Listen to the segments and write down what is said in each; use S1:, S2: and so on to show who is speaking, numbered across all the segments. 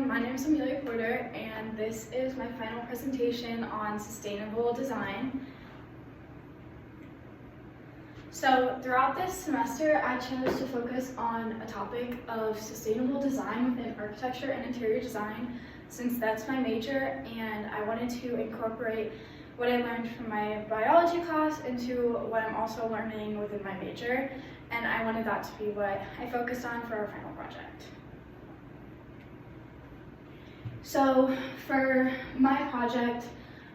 S1: my name is Amelia Porter, and this is my final presentation on sustainable design. So throughout this semester, I chose to focus on a topic of sustainable design within architecture and interior design, since that's my major, and I wanted to incorporate what I learned from my biology class into what I'm also learning within my major, and I wanted that to be what I focused on for our final project. So for my project,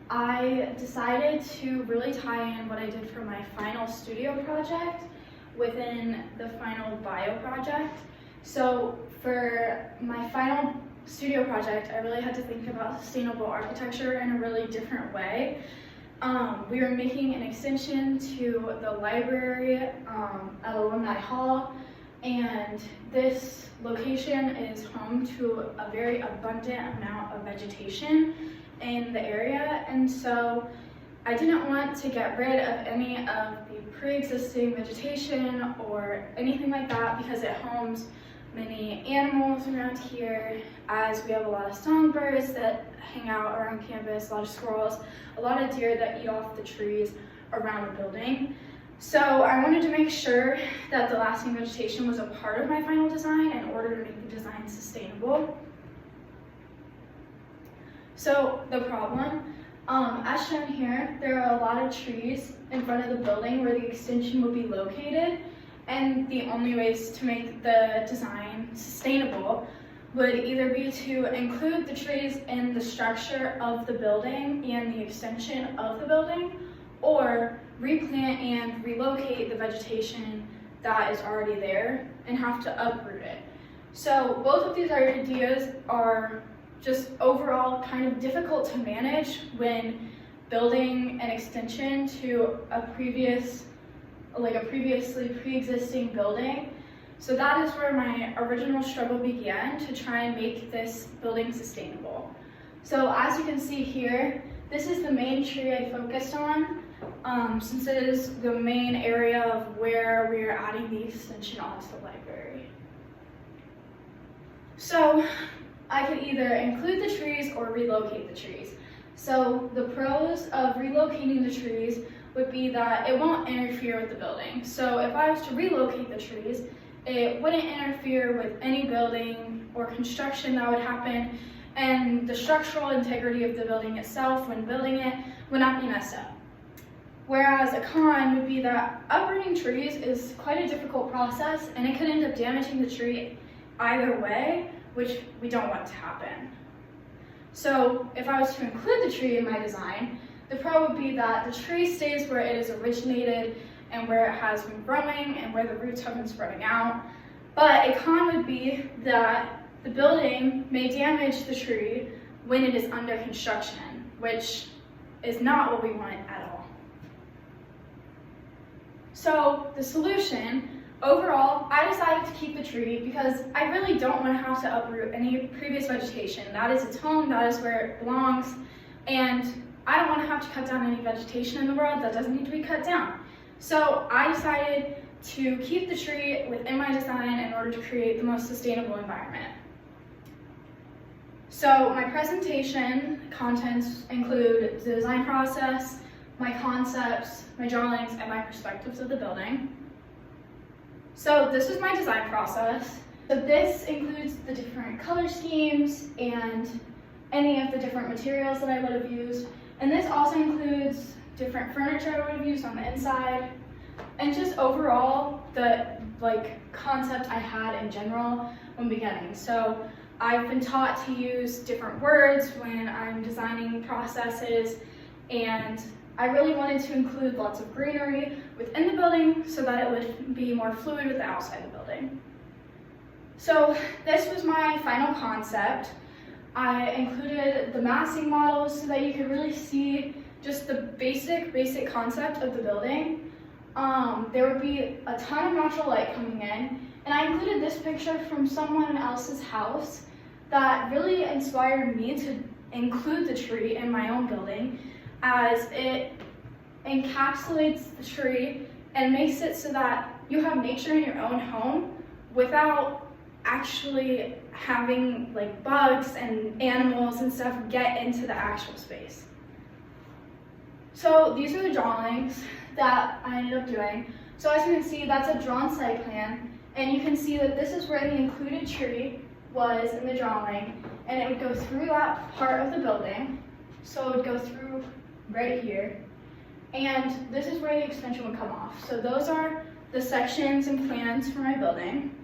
S1: I decided to really tie in what I did for my final studio project within the final bio project. So for my final studio project, I really had to think about sustainable architecture in a really different way. We were making an extension to the library at Alumni Hall, and this location is home to a very abundant amount of vegetation in the area, and so I didn't want to get rid of any of the pre-existing vegetation or anything like that because it homes many animals around here, as we have a lot of songbirds that hang out around campus, a lot of squirrels, a lot of deer that eat off the trees around the building. So I wanted to make sure that the lasting vegetation was a part of my final design in order to make the design sustainable. So the problem, as shown here, there are a lot of trees in front of the building where the extension would be located, and the only ways to make the design sustainable would either be to include the trees in the structure of the building and the extension of the building, or replant and relocate the vegetation that is already there and have to uproot it. So both of these ideas are just overall kind of difficult to manage when building an extension to a previously pre-existing building. So that is where my original struggle began to try and make this building sustainable. So as you can see here, this is the main tree I focused on, since it is the main area of where we are adding the extension onto the library. So I could either include the trees or relocate the trees. So the pros of relocating the trees would be that it won't interfere with the building. So if I was to relocate the trees, it wouldn't interfere with any building or construction that would happen, and the structural integrity of the building itself when building it would not be messed up. Whereas a con would be that uprooting trees is quite a difficult process, and it could end up damaging the tree either way, which we don't want to happen. So if I was to include the tree in my design, the pro would be that the tree stays where it is originated and where it has been growing and where the roots have been spreading out. But a con would be that the building may damage the tree when it is under construction, which is not what we want at all. So the solution, overall, I decided to keep the tree because I really don't want to have to uproot any previous vegetation. That is its home, that is where it belongs, and I don't want to have to cut down any vegetation in the world that doesn't need to be cut down. So I decided to keep the tree within my design in order to create the most sustainable environment. So my presentation contents include the design process, my concepts, my drawings, and my perspectives of the building. So this is my design process. So this includes the different color schemes and any of the different materials that I would have used. And this also includes different furniture I would have used on the inside, and just overall the concept I had in general when beginning. So I've been taught to use different words when I'm designing processes, and I really wanted to include lots of greenery within the building so that it would be more fluid with the outside of the building. So this was my final concept. I included the massing models so that you could really see just the basic concept of the building. There would be a ton of natural light coming in, and I included this picture from someone else's house that really inspired me to include the tree in my own building, as it encapsulates the tree and makes it so that you have nature in your own home without actually having like bugs and animals and stuff get into the actual space. So these are the drawings that I ended up doing. So as you can see, that's a drawn site plan, and you can see that this is where the included tree was in the drawing, and it would go through that part of the building. So it would go through right here, and this is where the extension would come off. So those are the sections and plans for my building.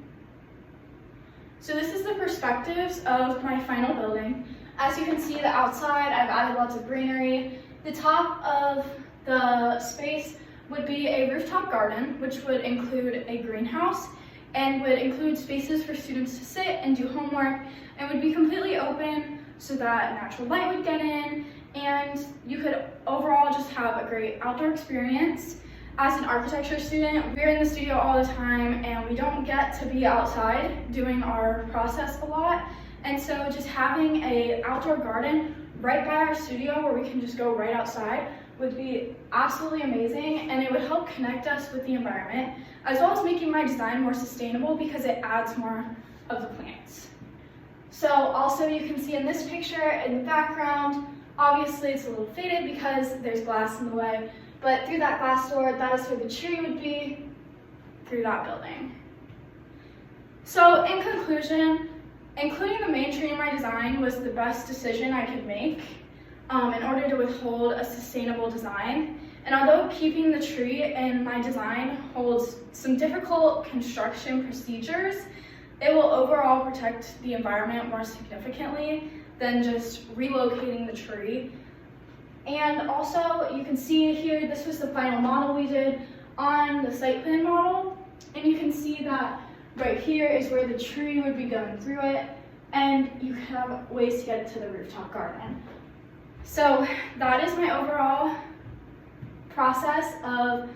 S1: So this is the perspectives of my final building. As you can see, the outside, I've added lots of greenery. The top of the space would be a rooftop garden, which would include a greenhouse and would include spaces for students to sit and do homework, and would be completely open so that natural light would get in, and you could overall just have a great outdoor experience. As an architecture student, we're in the studio all the time and we don't get to be outside doing our process a lot. And so just having an outdoor garden right by our studio where we can just go right outside would be absolutely amazing, and it would help connect us with the environment, as well as making my design more sustainable because it adds more of the plants. So also you can see in this picture in the background, obviously it's a little faded because there's glass in the way, but through that glass door, that is where the tree would be, through that building. So in conclusion, including the main tree in my design was the best decision I could make in order to withhold a sustainable design. And although keeping the tree in my design holds some difficult construction procedures, it will overall protect the environment more significantly than just relocating the tree. And also, you can see here, this was the final model we did on the site plan model. And you can see that right here is where the tree would be going through it, and you have ways to get it to the rooftop garden. So that is my overall process of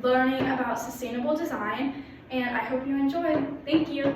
S1: learning about sustainable design, and I hope you enjoyed. Thank you.